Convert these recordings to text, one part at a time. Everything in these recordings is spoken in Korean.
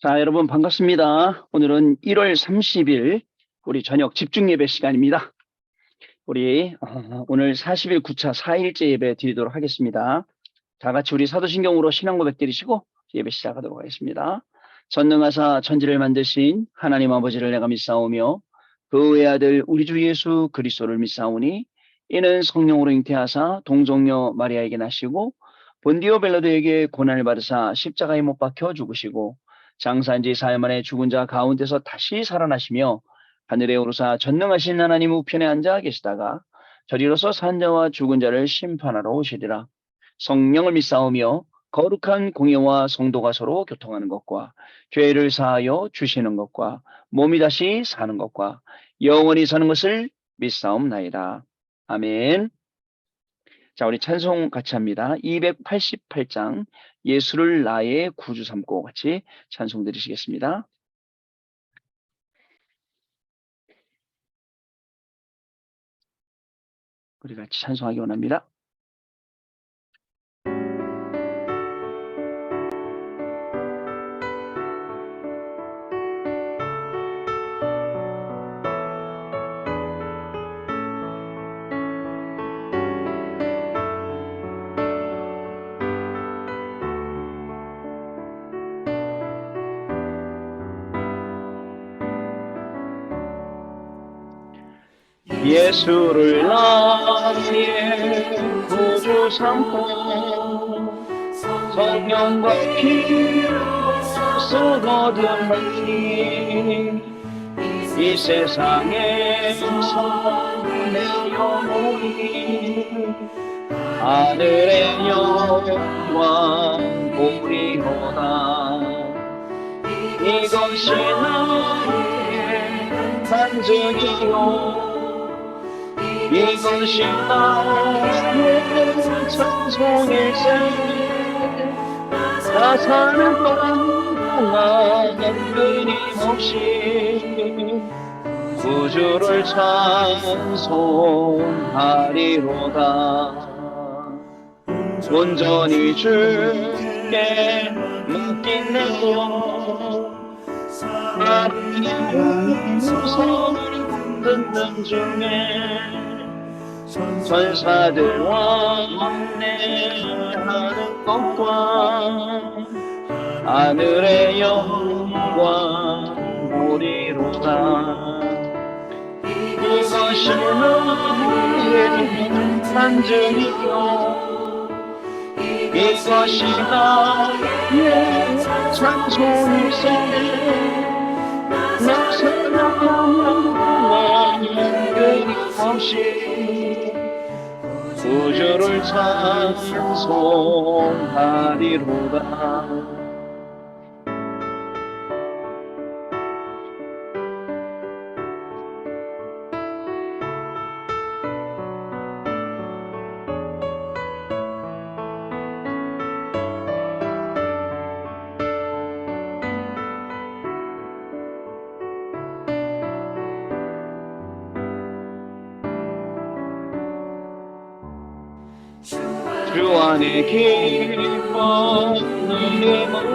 자, 여러분 반갑습니다. 오늘은 1월 30일 우리 저녁 집중 예배 시간입니다. 우리 오늘 40일 9차 4일째 예배 드리도록 하겠습니다. 다 같이 우리 사도신경으로 신앙 고백 드리시고 예배 시작하도록 하겠습니다. 전능하사 천지를 만드신 하나님 아버지를 내가 믿사오며 그 외아들 우리 주 예수 그리스도를 믿사오니 이는 성령으로 잉태하사 동정녀 마리아에게 나시고 본디오 벨라도에게 고난을 받으사 십자가에 못 박혀 죽으시고 장사한 지 사흘 만에 죽은 자 가운데서 다시 살아나시며 하늘에 오르사 전능하신 하나님 우편에 앉아 계시다가 저리로서 산 자와 죽은 자를 심판하러 오시리라. 성령을 믿사오며 거룩한 공예와 성도가 서로 교통하는 것과 죄를 사하여 주시는 것과 몸이 다시 사는 것과 영원히 사는 것을 믿사옵나이다. 아멘. 자, 우리 찬송 같이 합니다. 288장 예수를 나의 구주 삼고 같이 찬송 드리시겠습니다. 우리 같이 찬송하기 원합니다. 예수를 나의 구주 삼고 성령과 피로써 거듭난 이 세상에서 내 영혼이 하늘의 영광 보리로다. 이것이 나의 간증이요 이것이 나의 찬송일세. 나 사는 동안 끊임없이 구주를 찬송하리로다. 온전히 주께 맡긴 내 영 하나님의 음성을 듣는 중에 천사들과 왕래하는 것과 하늘의 영광 보리로다. 이것이 나의 간증이요 이것이 나의 찬송일세. 나 사랑하는 끊임없이 구주를 찬송하리로다. 주 안에 기뻐 누림으로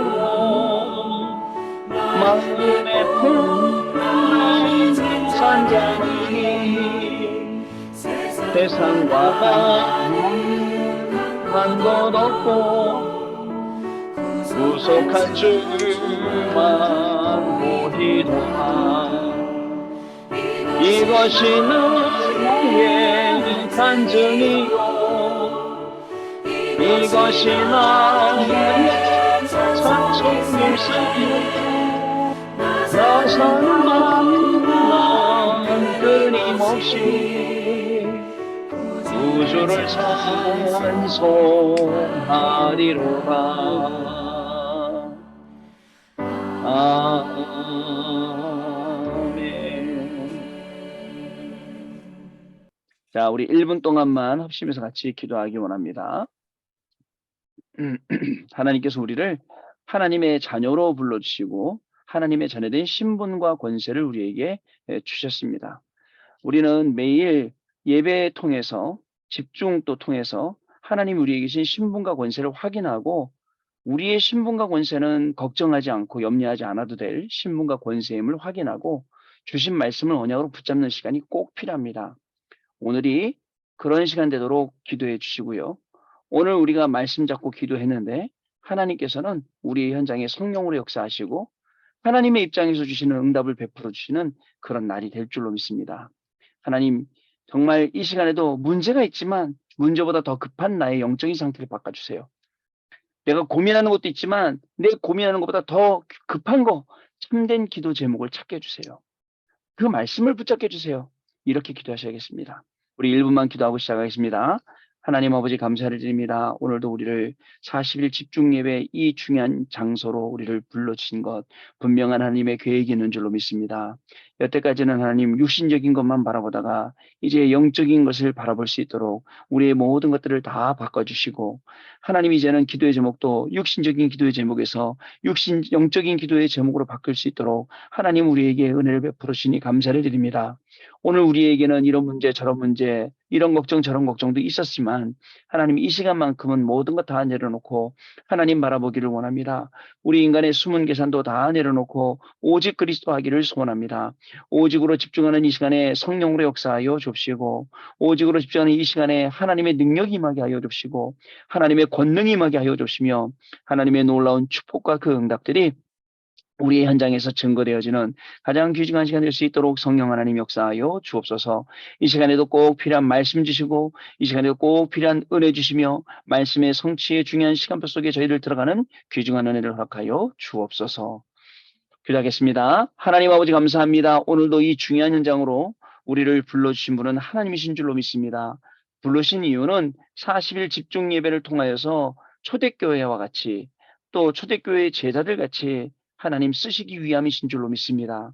마음에 풍성한 산자니 세상과 한 것 없고 구속한 주만 보리로다. 이것이 나의 간증이요 이것이 나의 찬송일세. 나 사는 마음만 끊임없이 구주를 찬송하리로다. 아멘. 자, 우리 1분 동안만 합심해서 같이 기도하기 원합니다. 하나님께서 우리를 하나님의 자녀로 불러주시고 하나님의 자녀된 신분과 권세를 우리에게 주셨습니다. 우리는 매일 예배 통해서 집중 또 통해서 하나님 우리에게 주신 신분과 권세를 확인하고 우리의 신분과 권세는 걱정하지 않고 염려하지 않아도 될 신분과 권세임을 확인하고 주신 말씀을 언약으로 붙잡는 시간이 꼭 필요합니다. 오늘이 그런 시간 되도록 기도해 주시고요. 오늘 우리가 말씀 잡고 기도했는데 하나님께서는 우리 현장에 성령으로 역사하시고 하나님의 입장에서 주시는 응답을 베풀어 주시는 그런 날이 될 줄로 믿습니다. 하나님, 정말 이 시간에도 문제가 있지만 문제보다 더 급한 나의 영적인 상태를 바꿔주세요. 내가 고민하는 것도 있지만 내 고민하는 것보다 더 급한 거, 참된 기도 제목을 찾게 해주세요. 그 말씀을 붙잡게 해주세요. 이렇게 기도하셔야겠습니다. 우리 1분만 기도하고 시작하겠습니다. 하나님 아버지 감사를 드립니다. 오늘도 우리를 40일 집중 예배 이 중요한 장소로 우리를 불러주신 것 분명한 하나님의 계획이 있는 줄로 믿습니다. 여태까지는 하나님 육신적인 것만 바라보다가 이제 영적인 것을 바라볼 수 있도록 우리의 모든 것들을 다 바꿔주시고 하나님 이제는 기도의 제목도 육신적인 기도의 제목에서 영적인 기도의 제목으로 바뀔 수 있도록 하나님 우리에게 은혜를 베풀어 주시니 감사를 드립니다. 오늘 우리에게는 이런 문제 저런 문제 이런 걱정 저런 걱정도 있었지만 하나님 이 시간만큼은 모든 것 다 내려놓고 하나님 바라보기를 원합니다. 우리 인간의 숨은 계산도 다 내려놓고 오직 그리스도 하기를 소원합니다. 오직으로 집중하는 이 시간에 성령으로 역사하여 줍시고 오직으로 집중하는 이 시간에 하나님의 능력이 임하게 하여 줍시고 하나님의 권능이 임하게 하여 줍시며 하나님의 놀라운 축복과 그 응답들이 우리의 현장에서 증거되어지는 가장 귀중한 시간 될 수 있도록 성령 하나님 역사하여 주옵소서. 이 시간에도 꼭 필요한 말씀 주시고 이 시간에도 꼭 필요한 은혜 주시며 말씀의 성취의 중요한 시간표 속에 저희들 들어가는 귀중한 은혜를 허락하여 주옵소서. 기도하겠습니다. 하나님 아버지 감사합니다. 오늘도 이 중요한 현장으로 우리를 불러주신 분은 하나님이신 줄로 믿습니다. 부르신 이유는 40일 집중 예배를 통하여서 초대교회와 같이 또 초대교회 제자들 같이 하나님 쓰시기 위함이신 줄로 믿습니다.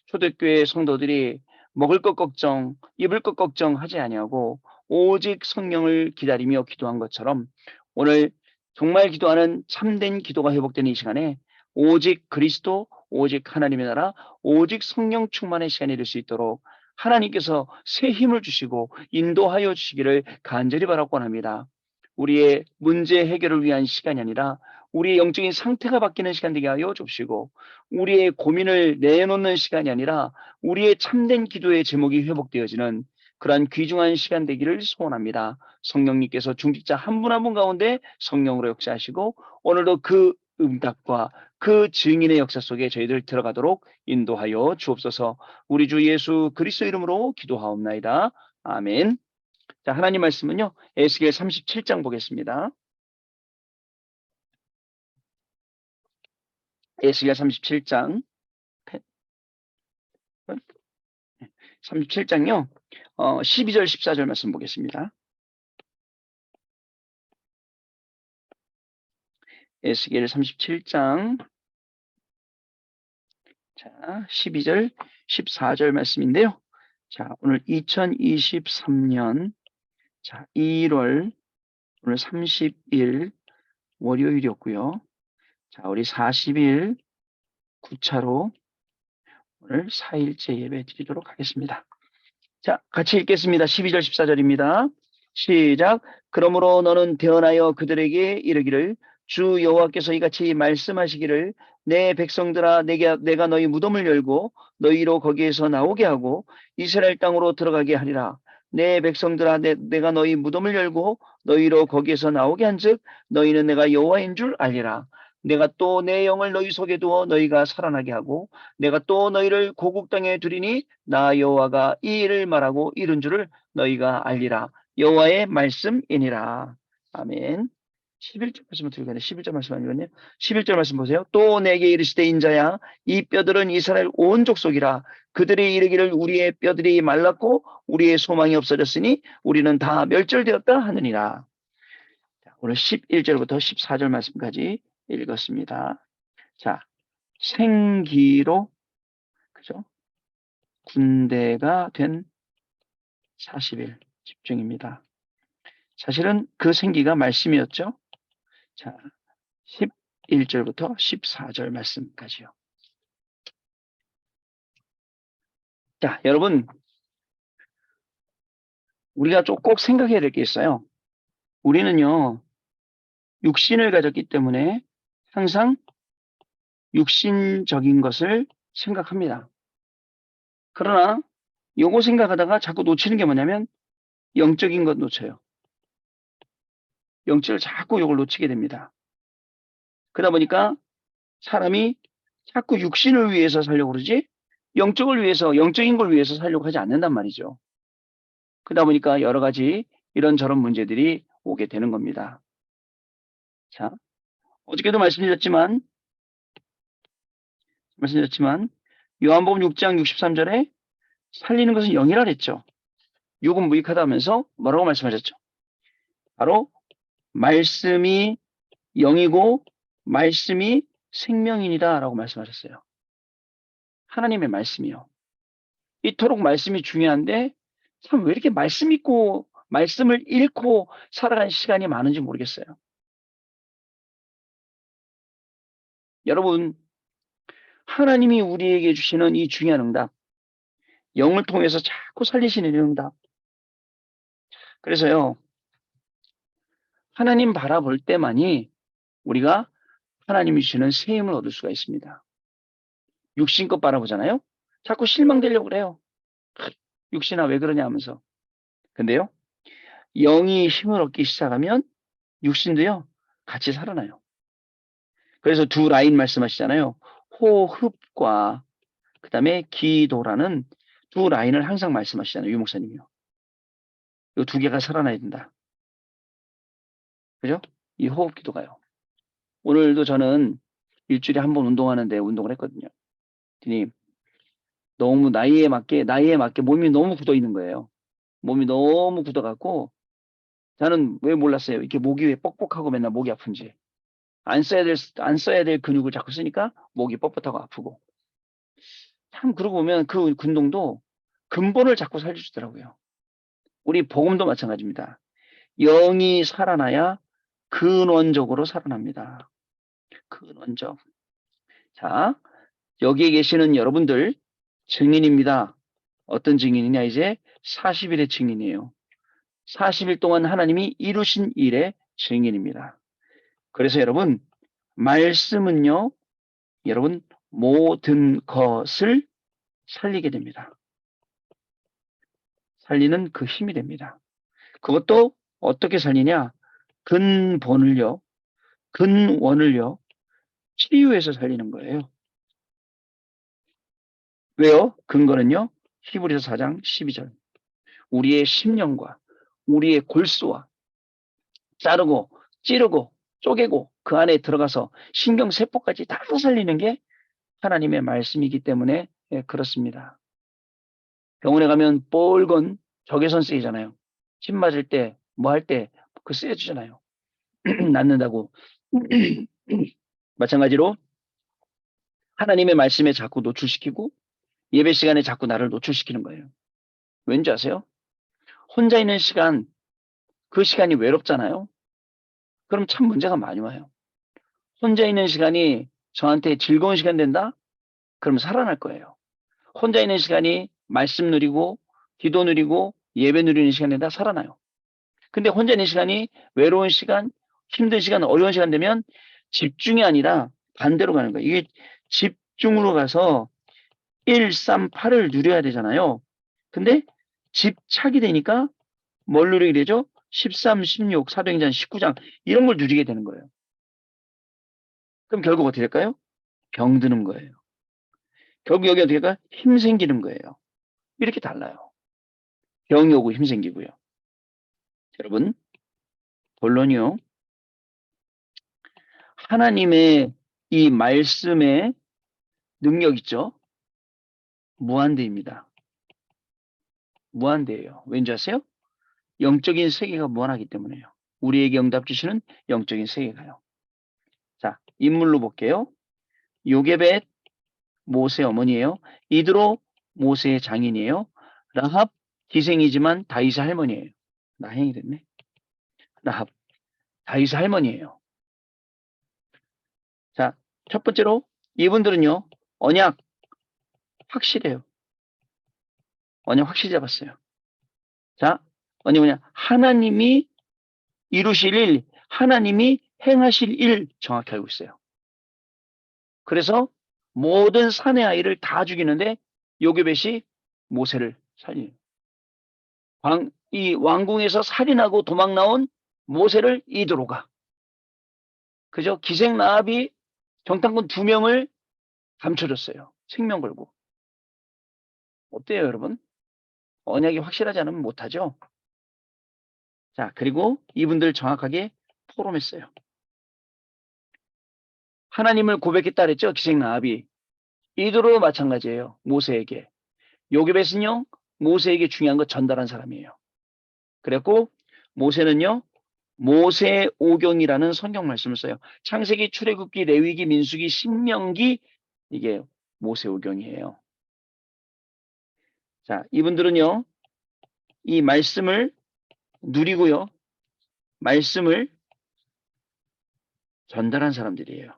초대교회 성도들이 먹을 것 걱정, 입을 것 걱정하지 아니하고 오직 성령을 기다리며 기도한 것처럼 오늘 정말 기도하는 참된 기도가 회복되는 이 시간에 오직 그리스도, 오직 하나님의 나라, 오직 성령 충만의 시간이 될 수 있도록 하나님께서 새 힘을 주시고 인도하여 주시기를 간절히 바라고 합니다. 우리의 문제 해결을 위한 시간이 아니라 우리의 영적인 상태가 바뀌는 시간 되게 하여 주시고 우리의 고민을 내놓는 시간이 아니라 우리의 참된 기도의 제목이 회복되어지는 그러한 귀중한 시간 되기를 소원합니다. 성령님께서 중직자 한 분 한 분 가운데 성령으로 역사하시고 오늘도 그 응답과 그 증인의 역사 속에 저희들 들어가도록 인도하여 주옵소서. 우리 주 예수 그리스도 이름으로 기도하옵나이다. 아멘. 자, 하나님 말씀은요. 에스겔 37장 보겠습니다. 에스겔 37장 37장요. 12절 14절 말씀 보겠습니다. 에스겔 37장 자, 12절 14절 말씀인데요. 자, 오늘 2023년 자, 1월 오늘 30일 월요일이었고요. 자, 우리 40일 9차로 오늘 4일째 예배 드리도록 하겠습니다. 자, 같이 읽겠습니다. 12절 14절입니다. 시작. 그러므로 너는 대언하여 그들에게 이르기를 주 여호와께서 이같이 말씀하시기를 내 백성들아 내가 너희 무덤을 열고 너희로 거기에서 나오게 하고 이스라엘 땅으로 들어가게 하리라. 내 백성들아 내가 너희 무덤을 열고 너희로 거기에서 나오게 한즉 너희는 내가 여호와인 줄 알리라. 내가 또 내 영을 너희 속에 두어 너희가 살아나게 하고 내가 또 너희를 고국 땅에 두리니 나 여호와가 이 일을 말하고 이룬 줄을 너희가 알리라. 여호와의 말씀이니라. 아멘. 11절 말씀 어떻게 가네? 11절 말씀 아니거든요. 11절 말씀 보세요. 또 내게 이르시되 인자야 이 뼈들은 이스라엘 온 족속이라. 그들이 이르기를 우리의 뼈들이 말랐고 우리의 소망이 없어졌으니 우리는 다 멸절되었다 하느니라. 오늘 11절부터 14절 말씀까지 읽었습니다. 자, 생기로 그죠? 군대가 된 40일 집중입니다. 사실은 그 생기가 말씀이었죠. 자, 11절부터 14절 말씀까지요. 자, 여러분, 우리가 꼭 생각해야 될 게 있어요. 우리는요, 육신을 가졌기 때문에 항상 육신적인 것을 생각합니다. 그러나 요거 생각하다가 자꾸 놓치는 게 뭐냐면 영적인 것 놓쳐요. 영적을 자꾸 요걸 놓치게 됩니다. 그러다 보니까 사람이 자꾸 육신을 위해서 살려고 그러지 영적을 위해서, 영적인 걸 위해서 살려고 하지 않는단 말이죠. 그러다 보니까 여러 가지 이런저런 문제들이 오게 되는 겁니다. 자, 어저께도 말씀드렸지만 요한복음 6장 63절에 살리는 것은 영이라 그랬죠. 육은 무익하다 하면서 뭐라고 말씀하셨죠? 바로 말씀이 영이고 말씀이 생명이니라 라고 말씀하셨어요. 하나님의 말씀이요. 이토록 말씀이 중요한데 참 왜 이렇게 말씀을 잃고 살아가는 시간이 많은지 모르겠어요. 여러분, 하나님이 우리에게 주시는 이 중요한 응답, 영을 통해서 자꾸 살리시는 응답. 그래서요, 하나님 바라볼 때만이 우리가 하나님이 주시는 새 힘을 얻을 수가 있습니다. 육신껏 바라보잖아요. 자꾸 실망되려고 그래요. 육신아 왜 그러냐 하면서. 근데요, 영이 힘을 얻기 시작하면 육신도요, 같이 살아나요. 그래서 두 라인 말씀하시잖아요. 호흡과 그 다음에 기도라는 두 라인을 항상 말씀하시잖아요. 유 목사님이요. 이 두 개가 살아나야 된다. 그죠? 이 호흡 기도가요. 오늘도 저는 일주일에 한 번 운동하는데 운동을 했거든요. 그랬더니 너무 나이에 맞게 몸이 너무 굳어 있는 거예요. 몸이 너무 굳어갖고 저는 왜 몰랐어요. 이렇게 목이 왜 뻑뻑하고 맨날 목이 아픈지. 안 써야 될 근육을 자꾸 쓰니까 목이 뻣뻣하고 아프고. 참 그러고 보면 그 운동도 근본을 자꾸 살려주더라고요. 우리 복음도 마찬가지입니다. 영이 살아나야 근원적으로 살아납니다. 근원적. 자, 여기에 계시는 여러분들 증인입니다. 어떤 증인이냐 이제 40일의 증인이에요. 40일 동안 하나님이 이루신 일의 증인입니다. 그래서 여러분 말씀은요. 여러분 모든 것을 살리게 됩니다. 살리는 그 힘이 됩니다. 그것도 어떻게 살리냐? 근본을요. 근원을요. 치유해서 살리는 거예요. 왜요? 근거는요. 히브리서 4장 12절. 우리의 심령과 우리의 골수와 자르고 찌르고 쪼개고 그 안에 들어가서 신경세포까지 다 살리는 게 하나님의 말씀이기 때문에 그렇습니다. 병원에 가면 뻘건 적외선 쓰이잖아요. 침 맞을 때 뭐 할 때 그 쓰여주잖아요. 낫는다고. 마찬가지로 하나님의 말씀에 자꾸 노출시키고 예배 시간에 자꾸 나를 노출시키는 거예요. 왠지 아세요? 혼자 있는 시간, 그 시간이 외롭잖아요. 그럼 참 문제가 많이 와요. 혼자 있는 시간이 저한테 즐거운 시간 된다? 그럼 살아날 거예요. 혼자 있는 시간이 말씀 누리고 기도 누리고 예배 누리는 시간 된다? 살아나요. 근데 혼자 있는 시간이 외로운 시간, 힘든 시간, 어려운 시간 되면 집중이 아니라 반대로 가는 거예요. 이게 집중으로 가서 1, 3, 8을 누려야 되잖아요. 근데 집착이 되니까 뭘 누리게 되죠? 13, 16, 사도행전 19장 이런 걸 누리게 되는 거예요. 그럼 결국 어떻게 될까요? 병드는 거예요. 결국 여기 어떻게 될까요? 힘 생기는 거예요. 이렇게 달라요. 병이 오고 힘 생기고요. 여러분, 본론이요. 하나님의 이 말씀의 능력 있죠? 무한대입니다. 무한대예요. 왠지 아세요? 영적인 세계가 무한하기 때문에요. 우리에게 응답 주시는 영적인 세계가요. 자, 인물로 볼게요. 요게벳 모세 어머니예요. 이드로 모세의 장인이에요. 라합 기생이지만 다윗의 할머니예요. 나행이 됐네. 라합 다윗의 할머니예요. 자, 첫 번째로 이분들은요. 언약 확실해요. 언약 확실히 잡았어요. 자, 언약 뭐냐? 하나님이 이루실 일, 하나님이 행하실 일 정확히 알고 있어요. 그래서 모든 산의 아이를 다 죽이는데 요게벳이 모세를 살려요. 이 왕궁에서 살인하고 도망 나온 모세를 이드로가. 그죠? 기생 라합이 정탐꾼 2명을 감춰줬어요. 생명 걸고. 어때요, 여러분? 언약이 확실하지 않으면 못하죠? 자, 그리고 이분들 정확하게 포럼했어요. 하나님을 고백했다 그랬죠? 기생 라합이. 이드로 마찬가지예요. 모세에게. 요게벳은요, 모세에게 중요한 거 전달한 사람이에요. 그랬고, 모세는요, 모세오경이라는 성경 말씀을 써요. 창세기, 출애굽기, 레위기, 민수기, 신명기, 이게 모세오경이에요. 자, 이분들은요, 이 말씀을 누리고요, 말씀을 전달한 사람들이에요.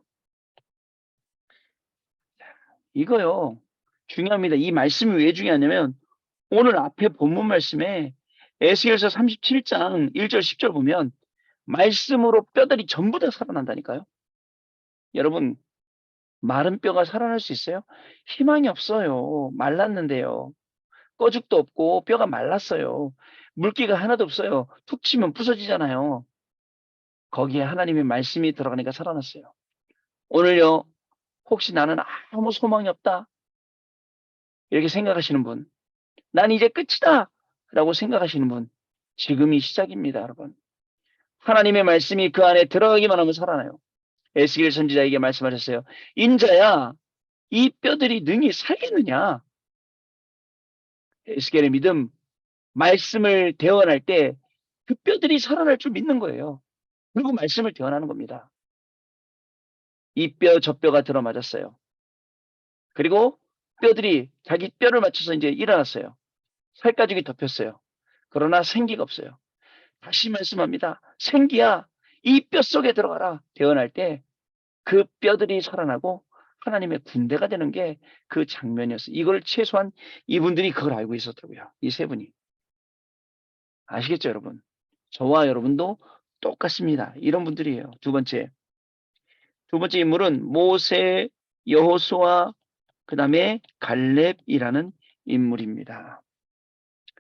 이거요, 중요합니다. 이 말씀이 왜 중요하냐면, 오늘 앞에 본문 말씀에 에스겔서 37장 1절 10절 보면 말씀으로 뼈들이 전부 다 살아난다니까요. 여러분, 마른 뼈가 살아날 수 있어요? 희망이 없어요. 말랐는데요. 꺼죽도 없고 뼈가 말랐어요. 물기가 하나도 없어요. 툭 치면 부서지잖아요. 거기에 하나님의 말씀이 들어가니까 살아났어요. 오늘요, 혹시 나는 아무 소망이 없다, 이렇게 생각하시는 분, 난 이제 끝이다 라고 생각하시는 분, 지금이 시작입니다, 여러분. 하나님의 말씀이 그 안에 들어가기만 하면 살아나요. 에스겔 선지자에게 말씀하셨어요. 인자야, 이 뼈들이 능히 살겠느냐? 에스겔의 믿음, 말씀을 대언할 때 그 뼈들이 살아날 줄 믿는 거예요. 그리고 말씀을 대언하는 겁니다. 이 뼈, 저 뼈가 들어맞았어요. 그리고 뼈들이 자기 뼈를 맞춰서 이제 일어났어요. 살가죽이 덮였어요. 그러나 생기가 없어요. 다시 말씀합니다. 생기야, 이 뼈 속에 들어가라. 대언할 때 그 뼈들이 살아나고 하나님의 군대가 되는 게 그 장면이었어요. 이걸 최소한 이분들이 그걸 알고 있었다고요. 이 세 분이. 아시겠죠, 여러분? 저와 여러분도 똑같습니다. 이런 분들이에요. 두 번째 인물은 모세, 여호수아, 그 다음에 갈렙이라는 인물입니다.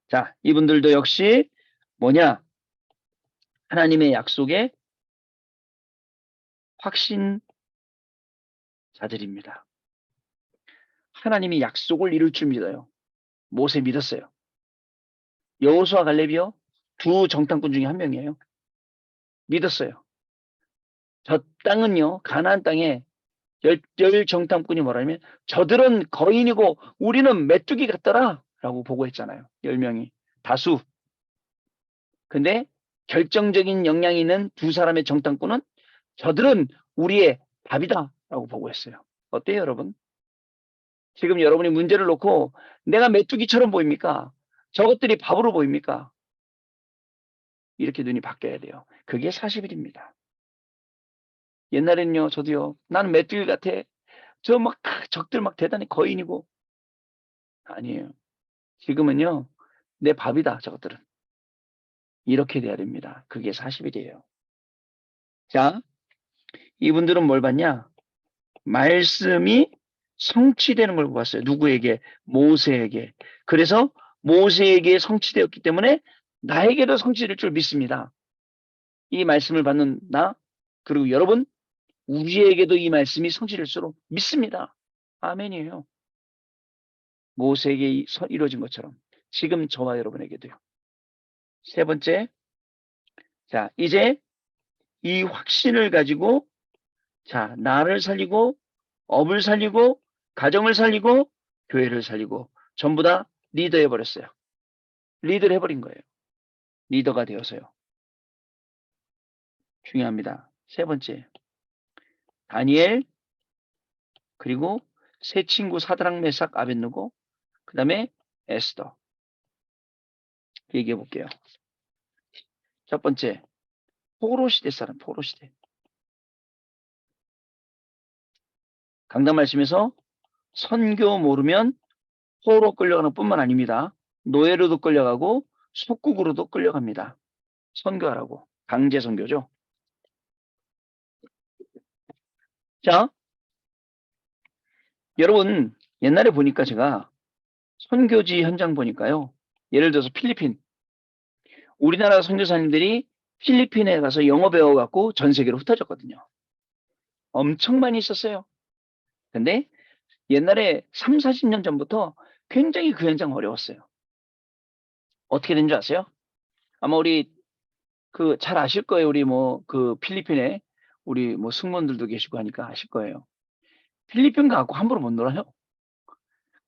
자, 이분들도 역시 뭐냐? 하나님의 약속의 확신자들입니다. 하나님이 약속을 이룰 줄 믿어요. 모세 믿었어요. 여호수아, 갈렙이요, 두 정탐꾼 중에 한 명이에요. 믿었어요. 저 땅은요, 가나안 땅에 열 정탐꾼이 뭐라면 저들은 거인이고 우리는 메뚜기 같더라 라고 보고했잖아요. 10명이 다수. 근데 결정적인 역량이 있는 두 사람의 정탐꾼은 저들은 우리의 밥이다 라고 보고했어요. 어때요, 여러분? 지금 여러분이 문제를 놓고 내가 메뚜기처럼 보입니까? 저것들이 밥으로 보입니까? 이렇게 눈이 바뀌어야 돼요. 그게 40일입니다. 옛날에는요, 저도요, 나는 메뚜기 같아. 저 막 적들 막 대단히 거인이고. 아니에요. 지금은요, 내 밥이다, 저것들은. 이렇게 돼야 됩니다. 그게 40일이에요. 자, 이분들은 뭘 봤냐? 말씀이 성취되는 걸 봤어요. 누구에게? 모세에게. 그래서 모세에게 성취되었기 때문에 나에게도 성취될 줄 믿습니다. 이 말씀을 받는 나, 그리고 여러분, 우리에게도 이 말씀이 성취될수록 믿습니다. 아멘이에요. 모세에게 이루어진 것처럼 지금 저와 여러분에게도요. 세 번째, 자, 이제 이 확신을 가지고, 자, 나를 살리고, 업을 살리고, 가정을 살리고, 교회를 살리고, 전부 다 리더 해버렸어요. 리더를 해버린 거예요. 리더가 되어서요. 중요합니다. 세 번째, 다니엘, 그리고 세 친구 사드락, 메삭, 아벳느고, 그 다음에 에스더. 얘기해 볼게요. 첫 번째, 포로시대 사람, 포로시대. 강단 말씀에서 선교 모르면 포로 끌려가는 뿐만 아닙니다. 노예로도 끌려가고 속국으로도 끌려갑니다. 선교하라고. 강제 선교죠. 자, 여러분, 옛날에 보니까 제가 선교지 현장 보니까요. 예를 들어서 필리핀. 우리나라 선교사님들이 필리핀에 가서 영어 배워갖고 전 세계로 흩어졌거든요. 엄청 많이 있었어요. 근데 옛날에 3, 40년 전부터 굉장히 그 현장 어려웠어요. 어떻게 된 줄 아세요? 아마 우리 그 잘 아실 거예요. 우리 뭐 그 필리핀에 우리 뭐 승무원들도 계시고 하니까 아실 거예요. 필리핀 가고 함부로 못 놀아요.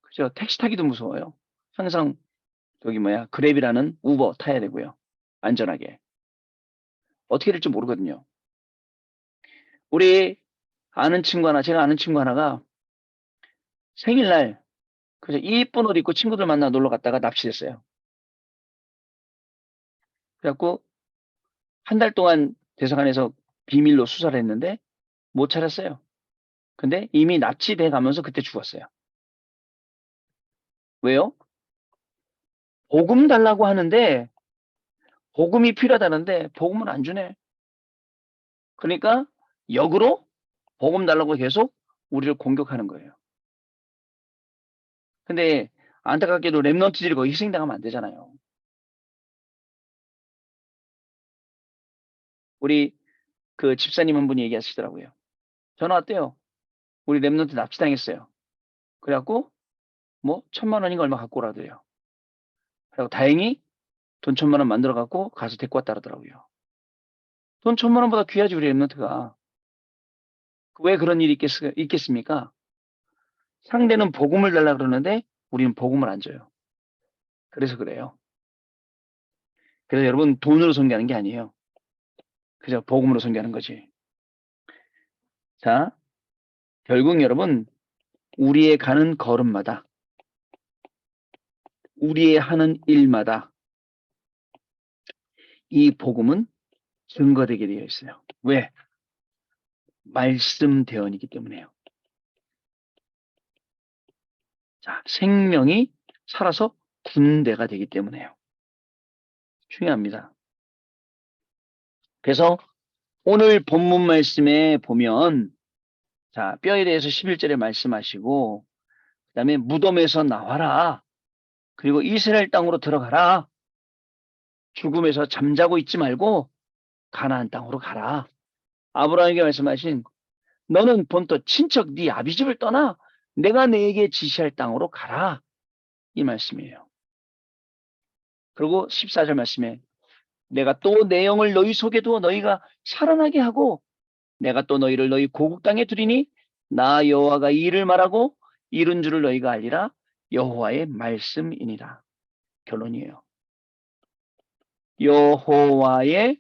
그죠? 택시 타기도 무서워요. 항상 저기 뭐야 그랩이라는 우버 타야 되고요. 안전하게. 어떻게 될지 모르거든요. 우리 아는 친구 하나, 제가 아는 친구 하나가 생일날 그래서 이쁜 옷 입고 친구들 만나 놀러 갔다가 납치됐어요. 그래갖고 한 달 동안 대사관에서 비밀로 수사를 했는데 못 찾았어요. 근데 이미 납치돼 가면서 그때 죽었어요. 왜요? 복음 달라고 하는데 복음이 필요하다는데 복음을 안 주네. 그러니까 역으로 복음 달라고 계속 우리를 공격하는 거예요. 근데 안타깝게도 랩런트들이 거기 희생당하면 안 되잖아요. 우리 그 집사님 한 분이 얘기하시더라고요. 전화 왔대요. 우리 랩런트 납치당했어요. 그래갖고 뭐 1,000만 원인가 얼마 갖고 오라더래요. 그리고 다행히 돈 1,000만 원 만들어 갖고 가서 데리고 왔다 그러더라고요. 돈 1,000만 원보다 귀하지 우리 랩런트가. 왜 그런 일이 있겠습니까? 상대는 복음을 달라 그러는데 우리는 복음을 안 줘요. 그래서 그래요. 그래서 여러분 돈으로 선교하는 게 아니에요. 그저 복음으로 선교하는 거지. 자, 결국 여러분 우리의 가는 걸음마다 우리의 하는 일마다 이 복음은 증거되게 되어 있어요. 왜? 말씀 대언이기 때문에요. 자, 생명이 살아서 군대가 되기 때문에요. 중요합니다. 그래서 오늘 본문 말씀에 보면 자, 뼈에 대해서 11절에 말씀하시고 그다음에 무덤에서 나와라. 그리고 이스라엘 땅으로 들어가라. 죽음에서 잠자고 있지 말고 가나안 땅으로 가라. 아브라함에게 말씀하신 너는 본토 친척 네 아비 집을 떠나 내가 너에게 지시할 땅으로 가라. 이 말씀이에요. 그리고 14절 말씀에 내가 또 내 영을 너희 속에 두어 너희가 살아나게 하고 내가 또 너희를 너희 고국 땅에 두리니 나 여호와가 이 일을 말하고 이룬 줄을 너희가 알리라. 여호와의 말씀이니라. 결론이에요. 여호와의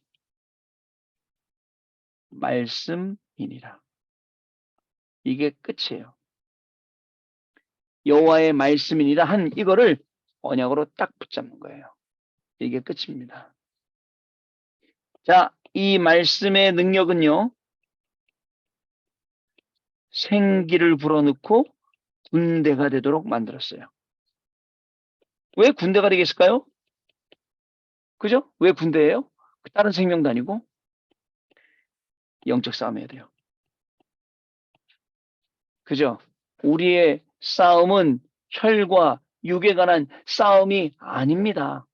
말씀이니라. 이게 끝이에요. 여호와의 말씀이니라 한 이거를 언약으로 딱 붙잡는 거예요. 이게 끝입니다. 자, 이 말씀의 능력은요. 생기를 불어넣고 군대가 되도록 만들었어요. 왜 군대가 되겠을까요? 그죠? 왜 군대예요? 다른 생명도 아니고 영적 싸움 해야 돼요. 그죠? 우리의 싸움은 혈과 육에 관한 싸움이 아닙니다.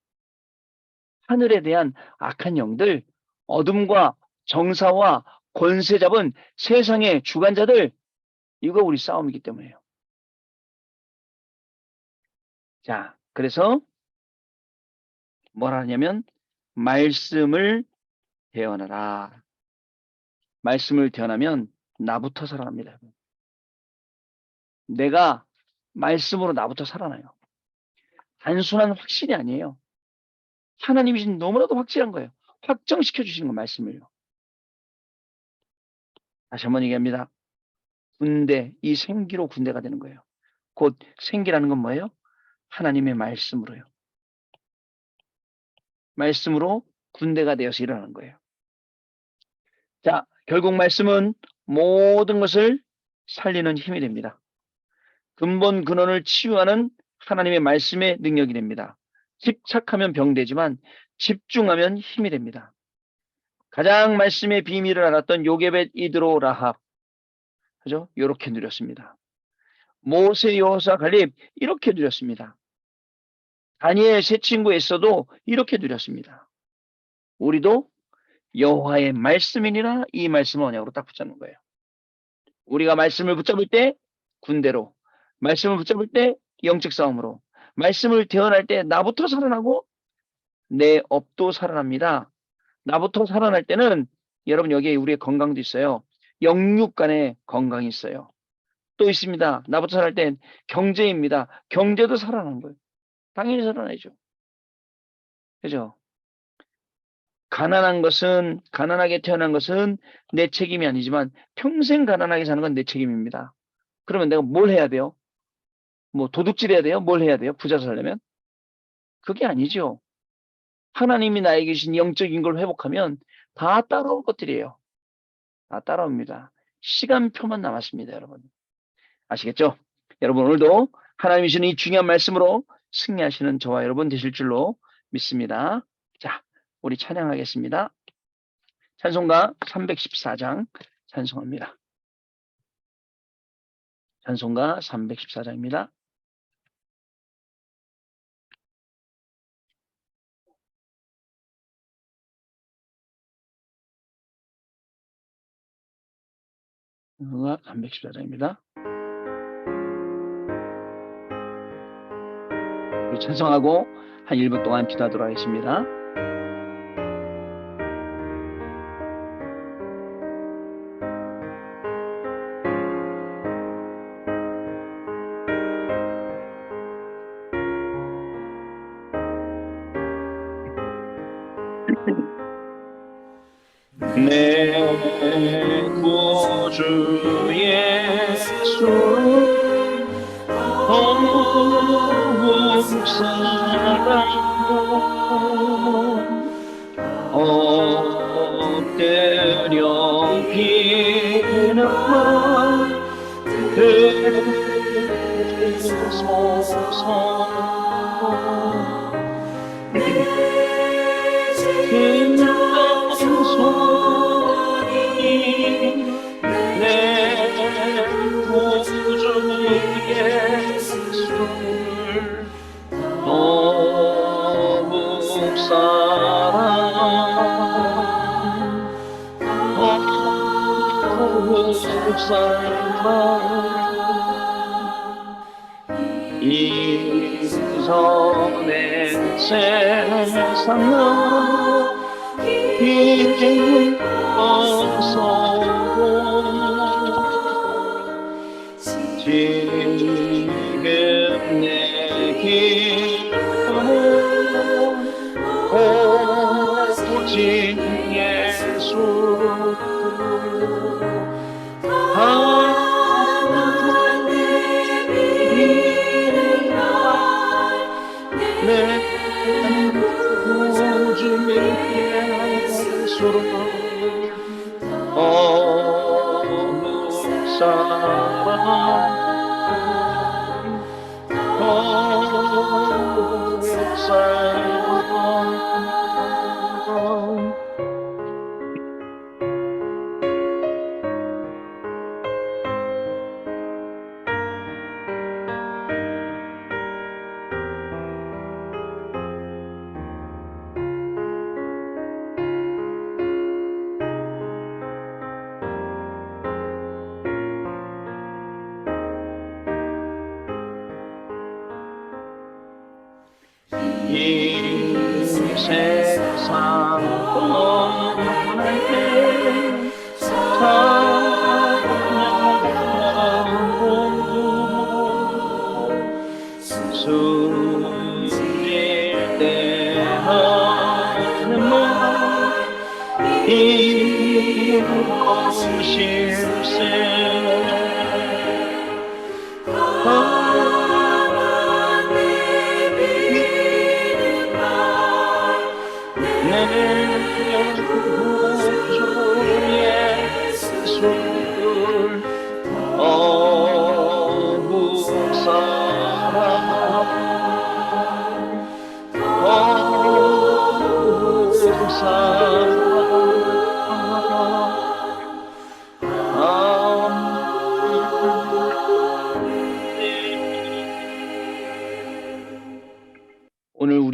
하늘에 대한 악한 영들, 어둠과 정사와 권세 잡은 세상의 주관자들, 이거 우리 싸움이기 때문에요. 자, 그래서 뭐라 하냐면 말씀을 대언하라. 말씀을 대언하면 나부터 살아납니다. 내가 말씀으로 나부터 살아나요. 단순한 확신이 아니에요. 하나님이 너무나도 확실한 거예요. 확정시켜 주시는 거 말씀을요. 다시 한번 얘기합니다. 군대, 이 생기로 군대가 되는 거예요. 곧 생기라는 건 뭐예요? 하나님의 말씀으로요. 말씀으로 군대가 되어서 일어나는 거예요. 자, 결국 말씀은 모든 것을 살리는 힘이 됩니다. 근본 근원을 치유하는 하나님의 말씀의 능력이 됩니다. 집착하면 병되지만 집중하면 힘이 됩니다. 가장 말씀의 비밀을 알았던 요게벳 이드로 라합, 그죠? 요렇게 누렸습니다. 모세, 여호수아, 갈렙 이렇게 누렸습니다. 다니엘 세 친구에 있어도 이렇게 누렸습니다. 우리도 여호와의 말씀이니라 이 말씀을 언약으로 딱 붙잡는 거예요. 우리가 말씀을 붙잡을 때 군대로, 말씀을 붙잡을 때 영적 싸움으로, 말씀을 대언할 때 나부터 살아나고 내 업도 살아납니다. 나부터 살아날 때는 여러분 여기에 우리의 건강도 있어요. 영육 간의 건강이 있어요. 또 있습니다. 나부터 살아날 땐 경제입니다. 경제도 살아나는 거예요. 당연히 살아나죠. 그죠? 가난하게 태어난 것은 내 책임이 아니지만 평생 가난하게 사는 건 내 책임입니다. 그러면 내가 뭘 해야 돼요? 뭐 도둑질 해야 돼요? 뭘 해야 돼요? 부자 살려면? 그게 아니죠. 하나님이 나에게 주신 영적인 걸 회복하면 다 따라올 것들이에요. 다 따라옵니다. 시간표만 남았습니다, 여러분. 아시겠죠? 여러분 오늘도 하나님이 주신 이 중요한 말씀으로 승리하시는 저와 여러분 되실 줄로 믿습니다. 자, 우리 찬양하겠습니다. 찬송가 314장 찬송합니다. 찬송가 314장입니다. 찬송가 314장입니다. 우리 찬송하고 한 1분 동안 기도하도록 하겠습니다. 내 구주 예수 더욱 사랑하고 엎드려 비는 말 들으소서 이선의 세상은 기뻐서 지금 내 기쁨은 오직 예수 이 세상 떠날 때 찬양하고 숨질 때 하는 말 이것일세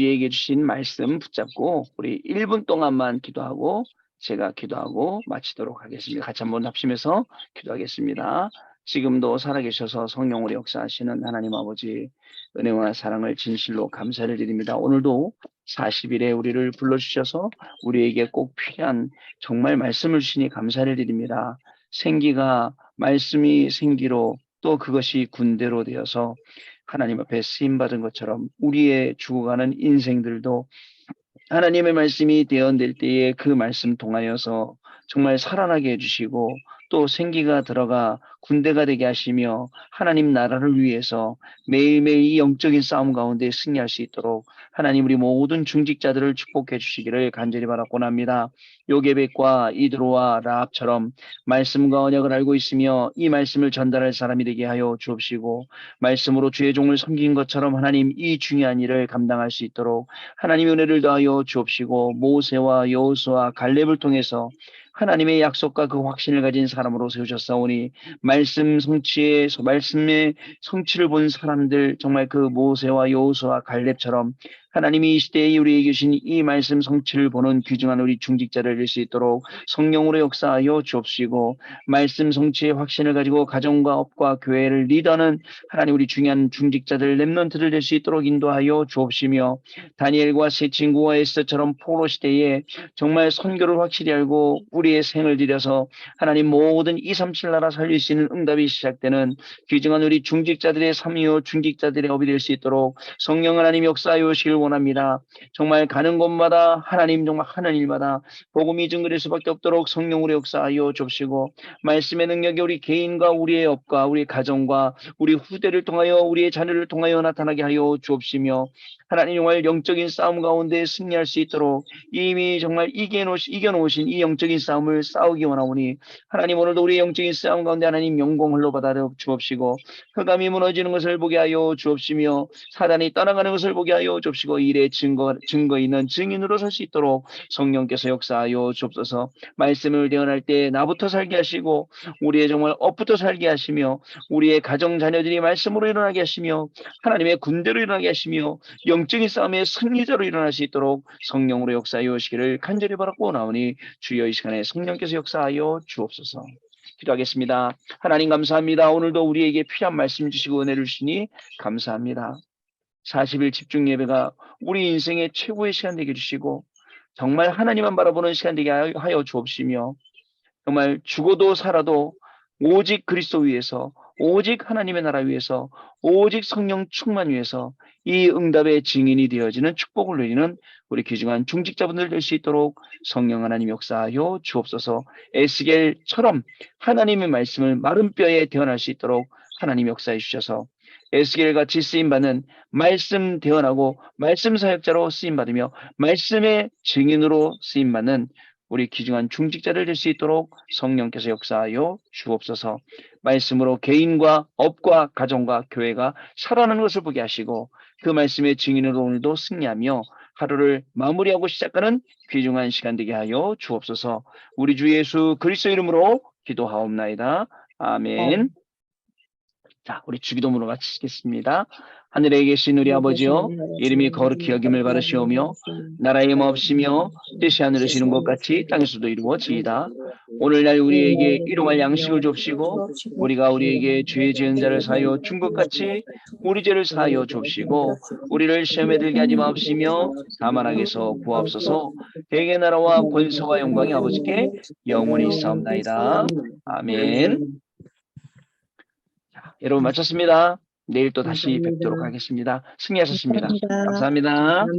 우리에게 주신 말씀 붙잡고 우리 1분 동안만 기도하고 제가 기도하고 마치도록 하겠습니다. 같이 한번 합심해서 기도하겠습니다. 지금도 살아계셔서 성령으로 역사하시는 하나님 아버지 은혜와 사랑을 진실로 감사를 드립니다. 오늘도 40일에 우리를 불러주셔서 우리에게 꼭 필요한 정말 말씀을 주시니 감사를 드립니다. 생기가 말씀이 생기로 또 그것이 군대로 되어서 하나님 앞에 쓰임받은 것처럼 우리의 죽어가는 인생들도 하나님의 말씀이 대언될 때에 그 말씀 통하여서 정말 살아나게 해주시고 또 생기가 들어가 군대가 되게 하시며 하나님 나라를 위해서 매일매일 이 영적인 싸움 가운데 승리할 수 있도록 하나님 우리 모든 중직자들을 축복해 주시기를 간절히 바라곤 합니다. 요게벳과 이드로와 라합처럼 말씀과 언약을 알고 있으며 이 말씀을 전달할 사람이 되게 하여 주옵시고 말씀으로 주의 종을 섬긴 것처럼 하나님 이 중요한 일을 감당할 수 있도록 하나님의 은혜를 더하여 주옵시고 모세와 여호수아 갈렙을 통해서 하나님의 약속과 그 확신을 가진 사람으로 세우셨사오니 말씀의 성취를 본 사람들 정말 그 모세와 여호수아 갈렙처럼 하나님이 이 시대에 우리에게 주신 이 말씀 성취를 보는 귀중한 우리 중직자를 될 수 있도록 성령으로 역사하여 주옵시고 말씀 성취의 확신을 가지고 가정과 업과 교회를 리더하는 하나님 우리 중요한 중직자들 렘넌트들 될 수 있도록 인도하여 주옵시며 다니엘과 세 친구와 에스더처럼 포로 시대에 정말 선교를 확실히 알고 우리의 생을 들여서 하나님 모든 237 나라 살릴 수 있는 응답이 시작되는 귀중한 우리 중직자들의 삶이요 중직자들의 업이 될 수 있도록 성령 하나님 역사하여 오시길 원합니다. 정말 가는 곳마다 하나님 정말 하는 일마다 복음이 증거될 수밖에 없도록 성령으로 역사하여 주옵시고 말씀의 능력이 우리 개인과 우리의 업과 우리 가정과 우리 후대를 통하여 우리의 자녀를 통하여 나타나게 하여 주옵시며 하나님 정말 영적인 싸움 가운데 승리할 수 있도록 이미 정말 이겨놓으신 이 영적인 싸움을 싸우기 원하오니 하나님 오늘도 우리의 영적인 싸움 가운데 하나님 영광 흘러받아 주옵시고 흑암이 무너지는 것을 보게 하여 주옵시며 사단이 떠나가는 것을 보게 하여 주옵시고 일의 증거 있는 증인으로 설 수 있도록 성령께서 역사하여 주옵소서. 말씀을 대언할 때 나부터 살게 하시고 우리의 정말 업부터 살게 하시며 우리의 가정 자녀들이 말씀으로 일어나게 하시며 하나님의 군대로 일어나게 하시며 영적인 싸움의 승리자로 일어날 수 있도록 성령으로 역사하여 오시기를 간절히 바라고 나오니 주여 이 시간에 성령께서 역사하여 주옵소서. 기도하겠습니다. 하나님 감사합니다. 오늘도 우리에게 필요한 말씀 주시고 은혜를 주시니 감사합니다. 40일 집중 예배가 우리 인생의 최고의 시간 되게 해주시고 정말 하나님만 바라보는 시간 되게 하여 주옵시며 정말 죽어도 살아도 오직 그리스도 위해서 오직 하나님의 나라 위해서 오직 성령 충만 위해서 이 응답의 증인이 되어지는 축복을 누리는 우리 귀중한 중직자분들 될 수 있도록 성령 하나님 역사하여 주옵소서. 에스겔처럼 하나님의 말씀을 마른 뼈에 대언할 수 있도록 하나님 역사해 주셔서 에스겔같이 쓰임받는 말씀 대언하고 말씀 사역자로 쓰임받으며 말씀의 증인으로 쓰임받는 우리 귀중한 중직자를 될 수 있도록 성령께서 역사하여 주옵소서. 말씀으로 개인과 업과 가정과 교회가 살아나는 것을 보게 하시고 그 말씀의 증인으로 오늘도 승리하며 하루를 마무리하고 시작하는 귀중한 시간 되게 하여 주옵소서. 우리 주 예수 그리스도 이름으로 기도하옵나이다. 아멘. 자, 우리 주기도문으로 마치겠습니다. 하늘에 계신 우리 아버지여, 이름이 거룩히 여김을 받으시오며 나라의 마옵시며 뜻이 하늘에 이루어지는 것 같이 땅에서도 이루어지이다. 오늘날 우리에게 일용할 양식을 줍시고 우리가 우리에게 죄 지은 자를 사하여 준 것 같이 우리 죄를 사하여 줍시고 우리를 시험에 들게 하지 마옵시며 다만 악에서 구하옵소서. 대개 나라와 권세와 영광이 아버지께 영원히 있사옵나이다. 아멘. 여러분 마쳤습니다. 내일 또 다시 뵙도록 하겠습니다. 승리하셨습니다. 감사합니다.